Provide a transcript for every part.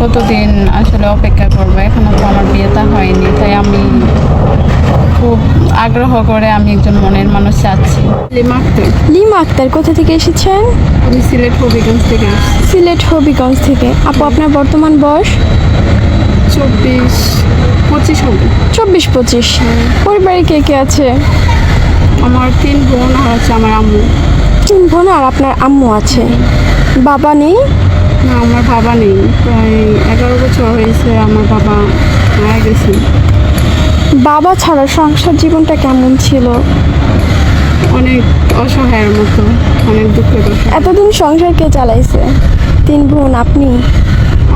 কতদিন আসলে অপেক্ষা করবো, এখনো তো আমার বিয়েটা হয়নি, তাই আমি খুব আগ্রহ করে আমি একজন মনের মানুষ চাচ্ছি। লিমা আক্তার। লিমা আক্তার, কোথা থেকে এসেছেন? আমি সিলেট হবিগঞ্জ থেকে আসছি। সিলেট হবিগঞ্জ থেকে। আপু, আপনার বর্তমান বয়স? 24-25 হবে। 24-25। পরিবারে কে কে আছে? আমার 3 বোন আর হচ্ছে আমার আম্মু। 3 বোন আর আপনার আম্মু আছে। বাবা নেই? না, আমার বাবা নেই, প্রায় 11 বছর হয়েছে আমার বাবা মারা গেছে। বাবা ছাড়া সংসার জীবনটা কেমন ছিল? অনেক অসহায়ের মতো, অনেক দুঃখের বিষয়। এতদিন সংসার কে চালাইছে? 3 বোন, আপনি?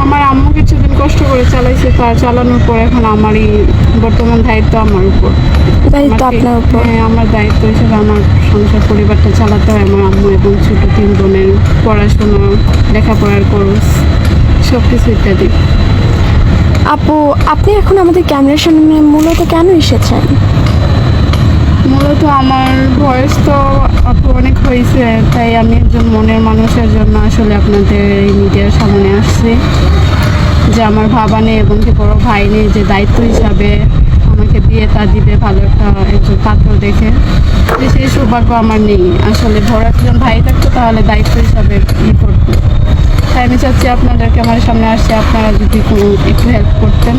আমার আম্মু কিছুদিন কষ্ট করে চালাইছে, তার চালানোর পর এখন আমারই বর্তমান দায়িত্ব আমার উপর। দায়িত্ব আপনার উপর? হ্যাঁ, আমার দায়িত্ব হিসেবে আমার সংসার পরিবারটা চালাতে হয়। আমার আম্মু এবং ছোট 3 বোনের পড়াশোনা, লেখাপড়ার খরচ, সব কিছু ইত্যাদি। আপু, আপনি এখন আমাদের ক্যামেরার সামনে মূলত কেন এসেছেন? মূলত আমার বয়স তো অনেক হয়েছে, তাই আমি একজন মনের মানুষের জন্য আসলে আপনাদের এই মিডিয়ার সামনে আসছি, যে আমার বাবা নেই এবং কি বড় ভাই নেই, যে দায়িত্ব হিসাবে আমাকে বিয়েটা দিবে ভালো একজন পাত্র দেখে, যে সেই সৌভাগ্য আমার নেই। আসলে বড় একজন ভাই থাকতো তাহলে দায়িত্ব হিসাবে করতো। তাই আমি চাচ্ছি আপনাদেরকে আমার সামনে আসছে, আপনারা যদি একটু হেল্প করতেন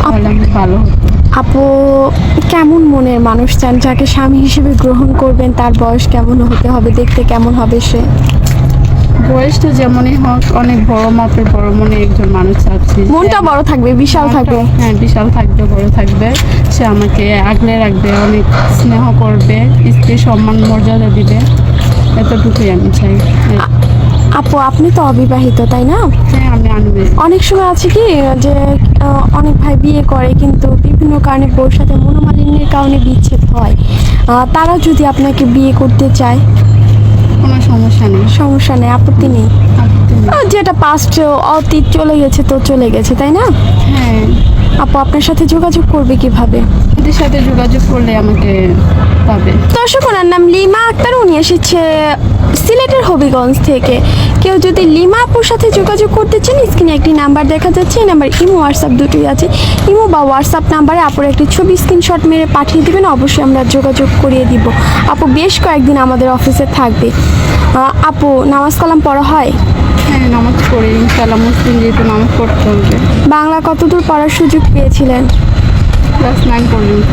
তাহলে আমি ভালো হতো। আপু, কেমন মনের মানুষ চান যাকে স্বামী হিসেবে গ্রহণ করবেন? তার বয়স কেমন হতে হবে? দেখতে কেমন হবে সে? বয়সটা যেমনই হোক, অনেক বড় মাপের বড় মনে একজন মানুষ চাচ্ছি। মনটা বড় থাকবে, বিশাল থাকবে। হ্যাঁ, বিশাল থাকবে, বড় থাকবে। সে আমাকে আগলে রাখবে, অনেক স্নেহ করবে, স্ত্রী সম্মান মর্যাদা দিবে, এতটুকুই আমি চাই। আপু, আপনি তো অবিবাহিত, তাই না? হ্যাঁ, আমি আনবে। অনেক সময় আছে কি যে অনেক ভাই বিয়ে করে কিন্তু বিভিন্ন কারণে বউর সাথে মনোমালিন্যের কারণে বিচ্ছেদ হয়। তারা যদি আপনাকে বিয়ে করতে চায়? কোনো সমস্যা নেই। সমস্যা নেই, আপত্তি নেই? আপত্তি নেই। যেটা পাস্ট অতীত চলে গেছে তো চলে গেছে, তাই না? হ্যাঁ। আপু, আপনার সাথে যোগাযোগ করবে কিভাবে? এদের সাথে যোগাযোগ করলে আমাকে পাবে। দর্শক, ওনার নাম লিমা আক্তার, উনি এসেছে সিলেটের হবিগঞ্জ থেকে। কেউ যদি লিমা আপুর সাথে যোগাযোগ করতে চান, স্ক্রিনে একটি নাম্বার দেখা যাচ্ছে, এই নাম্বার ইমো হোয়াটসঅ্যাপ দুটোই আছে। ইমো বা হোয়াটসঅ্যাপ নাম্বারে আপুর একটি ছবি স্ক্রিনশট মেরে পাঠিয়ে দেবেন, অবশ্যই আমরা যোগাযোগ করিয়ে দিব। আপু বেশ কয়েকদিন আমাদের অফিসে থাকবে। আপু, নামাজ কালাম পড়া হয়? হ্যাঁ, নামাজ পড়ি ইনশাআল্লাহ, মুসলিম যেহেতু নামাজ পড়তে হবে। বাংলা কতদূর পড়ার সুযোগ পেয়েছিলেন? ক্লাস 9 পর্যন্ত।